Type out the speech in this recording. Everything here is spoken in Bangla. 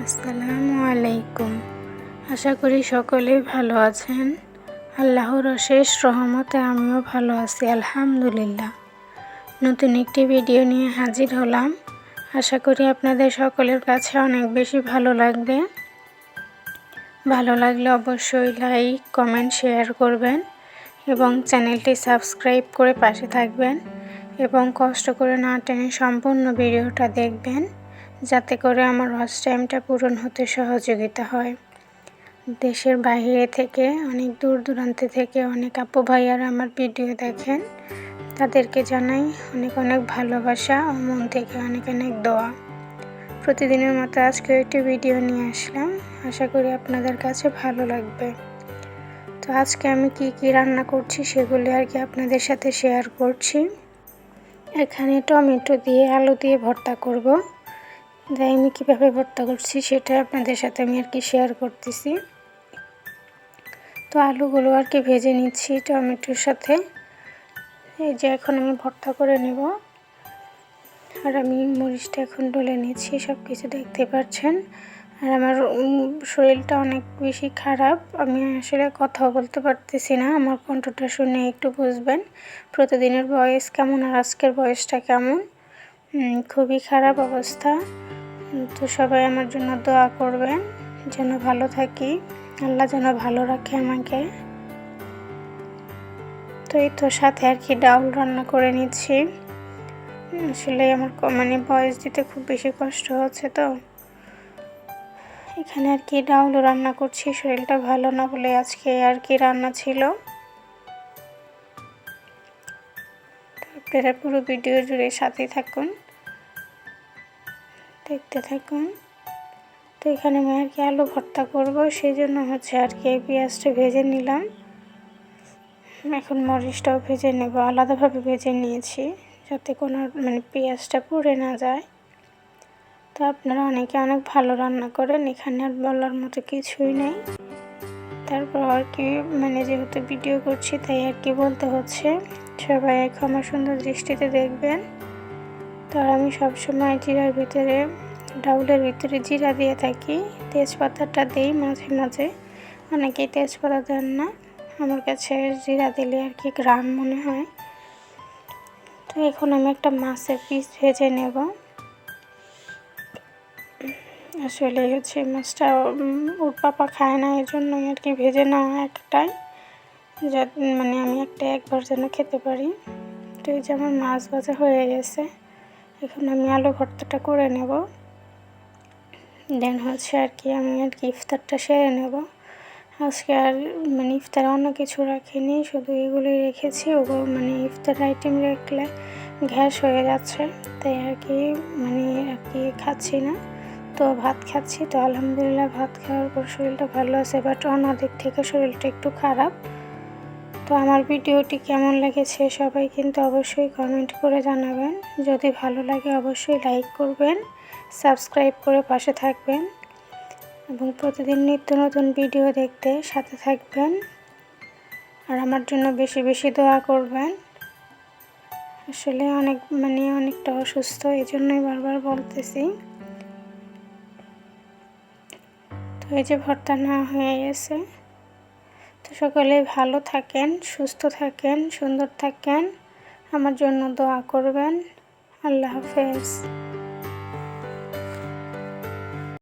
আসসালামু আলাইকুম। আশা করি সকলেই ভালো আছেন। আল্লাহর অশেষ রহমতে আমিও ভালো আছি আলহামদুলিল্লাহ। নতুন একটি ভিডিও নিয়ে হাজির হলাম। আশা করি আপনাদের সকলের কাছে অনেক বেশি ভালো লাগবে। ভালো লাগলে অবশ্যই লাইক, কমেন্ট, শেয়ার করবেন এবং চ্যানেলটি সাবস্ক্রাইব করে পাশে থাকবেন এবং কষ্ট করে না টেনে সম্পূর্ণ ভিডিওটা দেখবেন, যাতে করে আমার ওয়াচ টাইমটা পূরণ হতে সহযোগিতা হয়। দেশের বাইরে থেকে অনেক দূর দূরান্ত থেকে অনেক আপু ভাইয়ারা আমার ভিডিও দেখেন, তাদেরকে জানাই অনেক অনেক ভালোবাসা ও মন থেকে অনেক অনেক দোয়া। প্রতিদিনের মতো আজকে একটি ভিডিও নিয়ে আসলাম, আশা করি আপনাদের কাছে ভালো লাগবে। তো আজকে আমি কি রান্না করছি সেগুলি আপনাদের সাথে শেয়ার করছি। এখানে টমেটো দিয়ে আলু দিয়ে ভর্তা করব। তাই আমি কীভাবে ভর্তা করছি সেটা আপনাদের সাথে আমি শেয়ার করতেছি। তো আলুগুলো ভেজে নিচ্ছি টমেটোর সাথে। এই যে এখন আমি ভর্তা করে নেব। আর আমি মরিচটা এখন ডলে নিচ্ছি, সব কিছু দেখতে পাচ্ছেন। আর আমার শরীরটা অনেক বেশি খারাপ, আমি আসলে কথাও বলতে পারতেছি না। আমার কণ্ঠটা শুনে একটু বুঝবেন প্রতিদিনের বয়স কেমন আর আজকের বয়সটা কেমন। খুবই খারাপ অবস্থা। তো সবাই আমার জন্য দোয়া করবেন যেন ভালো থাকি, আল্লাহ যেন ভালো রাখে আমাকে। তো এই তো সাথে ডাউল রান্না করে নিচ্ছি। আসলে আমার ভয়েস দিতে খুব বেশি কষ্ট হচ্ছে, তো এখানে ডাউলও রান্না করছি। শরীরটা ভালো না বলে আজকে রান্না ছিল। আপনারা পুরো ভিডিও জুড়ে সাথে থাকুন, দেখতে থাকুন। তো এখানে আমি আলু ভর্তা করব, সেই জন্য পেঁয়াজটা ভেজে নিলাম। এখন মরিচটাও ভেজে নেব, আলাদাভাবে ভেজে নিয়েছি যাতে কোনো পেঁয়াজটা পুড়ে না যায়। তো আপনারা অনেকে অনেক ভালো রান্না করেন, এখানে আর বলার মতো কিছুই নেই। তারপর যেহেতু ভিডিও করছি তাই বলতে হচ্ছে, সবাই ক্ষমা সুন্দর দৃষ্টিতে দেখবেন। তো আমি সবসময় ডাউলের ভিতরে জিরা দিয়ে থাকি, তেজপাতাটা দিই মাঝে মাঝে। অনেকেই তেজপাতা দেন না, আমার কাছে জিরা দিলে গ্রাম মনে হয়। তো এখন আমি একটা মাছের পিস ভেজে নেব। আসলে মাছটা ওর পাপা খায় না, এর জন্যই ভেজে নেওয়া একটাই, আমি একবার যেন খেতে পারি। তো এই যে আমার মাছ ভাজা হয়ে গেছে, এখন আমি আলু ভর্তাটা করে নেব। দেন আমি ইফতারটা সেরে নেব। আজকে আর ইফতারে অন্য কিছু রাখিনি, শুধু এগুলোই রেখেছি। ওগুলো ইফতার আইটেম রাখলে গ্যাস হয়ে যাচ্ছে, তাই খাচ্ছি না। তো ভাত খাচ্ছি। তো আলহামদুলিল্লাহ ভাত খাওয়ার পর শরীরটা ভালো আছে, বাট অন্য দিক থেকে শরীরটা একটু খারাপ। তো আমার ভিডিওটি কেমন লেগেছে সবাই কিন্তু অবশ্যই কমেন্ট করে জানাবেন। যদি ভালো লাগে অবশ্যই লাইক করবেন, সাবস্ক্রাইব করে পাশে থাকবেন এবং প্রতিদিন নিত্য নতুন ভিডিও দেখতে সাথে থাকবেন। আর আমার জন্য বেশি বেশি দোয়া করবেন। আসলে অনেকটা অসুস্থ, এই জন্যই বারবার বলতেছি। তো এই যে ভর্তা না হয়ে গেছে। তো সকলে ভালো থাকেন, সুস্থ থাকেন, সুন্দর থাকেন, আমার জন্য দোয়া করবেন। আল্লাহ হাফেজ।